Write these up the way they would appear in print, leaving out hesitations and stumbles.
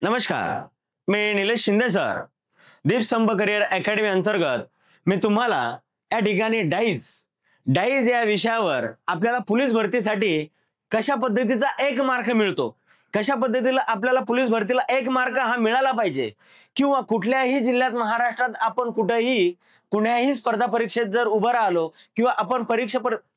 नमस्कार, मी निलेश शिंदे सर. दीप स्तंभ career academy अंतर्गत मी तुम्हाला या ठिकाणी डाईज या विषयावर आपल्याला पोलीस भरतीसाठी कशा पद्धतीचा 1 मार्क मिळतो, कशा पद्धतीला आपल्याला पोलीस भरतीला 1 मार्क हा मिळाला पाहिजे किंवा कुठल्याही जिल्ह्यात महाराष्ट्रात आपण कुठल्याही स्पर्धा परीक्षेत जर उभं राहिलो किंवा आपण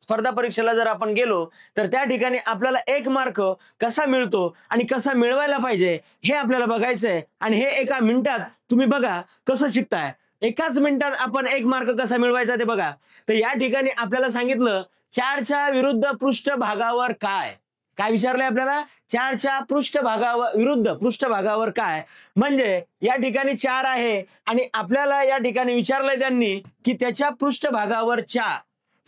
स्पर्धा परीक्षेला जर आपण गेलो तर त्या ठिकाणी आपल्याला 1 मार्क कसा मिळतो आणि कसा मिळवायला पाहिजे हे आपल्याला बघायचंय. आणि हे एका मिनिटात तुम्ही बघा कसं शिकताय. एकाच मिनिटात आपण 1 मार्क कसा मिळवायचा ते बघा. तर या ठिकाणी आपल्याला सांगितलं 4च्या विरुद्ध पृष्ठभागावर काय विचारलंय आपल्याला. 4च्या विरुद्ध पृष्ठभागावर काय म्हणजे या ठिकाणी 4 आहे आणि आपल्याला या ठिकाणी विचारलंय त्यांनी की त्याच्या पृष्ठभागावर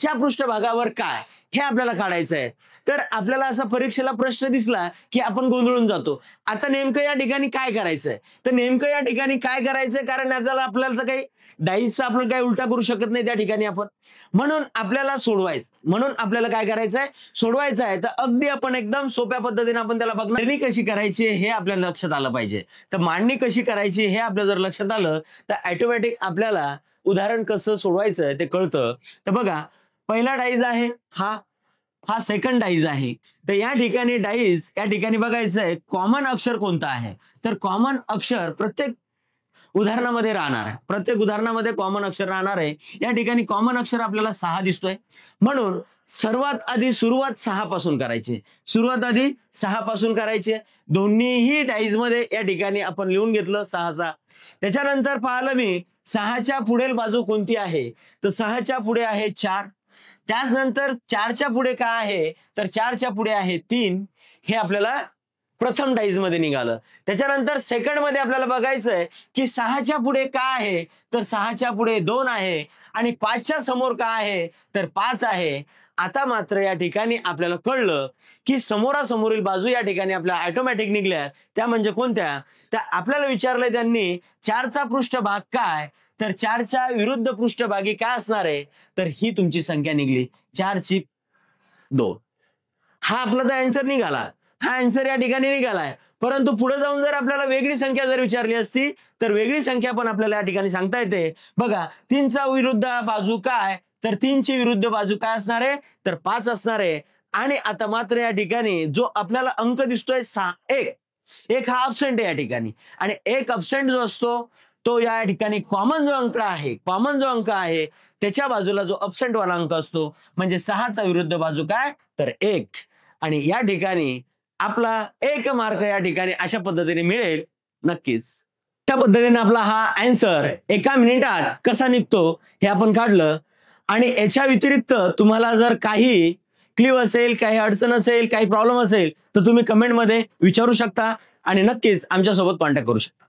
च्या पृष्ठभागावर काय हे आपल्याला काढायचंय. तर आपल्याला असा परीक्षेला प्रश्न दिसला की आपण गोंधळून जातो. आता नेमकं या ठिकाणी काय करायचंय, तर नेमकं या ठिकाणी काय करायचंय, कारण याला आपल्याला काही डाईसचा आपण काही उलटा करू शकत नाही त्या ठिकाणी आपण. म्हणून आपल्याला काय करायचंय, सोडवायचं आहे. तर अगदी आपण एकदम सोप्या पद्धतीने आपण त्याला बघणार. मांडणी कशी करायची हे आपल्याला लक्षात आलं पाहिजे. तर मांडणी कशी करायची हे आपल्या जर लक्षात आलं तर ऑटोमॅटिक आपल्याला उदाहरण कसं सोडवायचं ते कळतं. तर बघा, पहिला डाईज आहे हा सेकंड डाईज आहे. तर या ठिकाणी बघायचंय कॉमन अक्षर कोणता आहे. तर कॉमन अक्षर प्रत्येक उदाहरणामध्ये राहणार आहे. प्रत्येक उदाहरणामध्ये कॉमन अक्षर राहणार आहे. या ठिकाणी कॉमन अक्षर आपल्याला 6 दिसतोय. म्हणून सर्वात आधी सुरुवात 6 पासून करायची. दोन्हीही डाईज मध्ये या ठिकाणी आपण लिहून घेतलं 6. त्याच्यानंतर पाहिलं मी 6च्या पुढील बाजू कोणती आहे, तर 6च्या पुढे आहे 4. त्यानंतर 4च्या पुढे काय आहे, तर 4च्या पुढे आहे 3. हे आपल्याला प्रथम डाईज मध्ये निघालं. त्याच्यानंतर सेकंड मध्ये आपल्याला बघायचंय की 6च्या पुढे काय आहे, तर 6च्या पुढे 2 आहे आणि 5च्या समोर काय आहे, तर 5 आहे. आता मात्र या ठिकाणी आपल्याला कळलं की समोरासमोरील बाजू या ठिकाणी आपल्या ऑटोमॅटिक निघल्या. त्या म्हणजे कोणत्या, तर आपल्याला विचारलंय त्यांनी 4चा पृष्ठभाग काय, तर 4च्या विरुद्ध पृष्ठभागी काय असणार आहे, तर ही तुमची संख्या निघली 4ची 2. हा आपला तर आन्सर निघाला. हा आन्सर या ठिकाणी निघालाय. परंतु पुढे जाऊन जर आपल्याला वेगळी संख्या जर विचारली असती तर वेगळी संख्या पण आपल्याला या ठिकाणी सांगता येते. बघा, 3चा विरुद्ध बाजू काय, तर 3ची विरुद्ध बाजू काय असणार आहे, तर 5 असणार आहे. आणि आता मात्र या ठिकाणी जो आपल्याला अंक दिसतोय 6, 1 हा अब्सेंट आहे या ठिकाणी. आणि 1 अब्सेंट जो असतो तो या ठिकाणी कॉमन जो अंक आहे त्याच्या बाजूला जो अब्सेंट वाला अंक असतो म्हणजे 6चा विरुद्ध बाजू काय, तर 1. आणि या ठिकाणी आपला 1 मार्क या ठिकाणी अशा पद्धतीने मिळेल नक्कीच. त्या पद्धतीने आपला हा आन्सर एका मिनिटात कसा निघतो हे आपण काढलं. आणि याच्या व्यतिरिक्त तुम्हाला जर काही क्ल्यू असेल, काही अडचण असेल, काही प्रॉब्लेम असेल तर तुम्ही कमेंटमध्ये विचारू शकता आणि नक्कीच आमच्यासोबत कॉन्टॅक्ट करू शकता.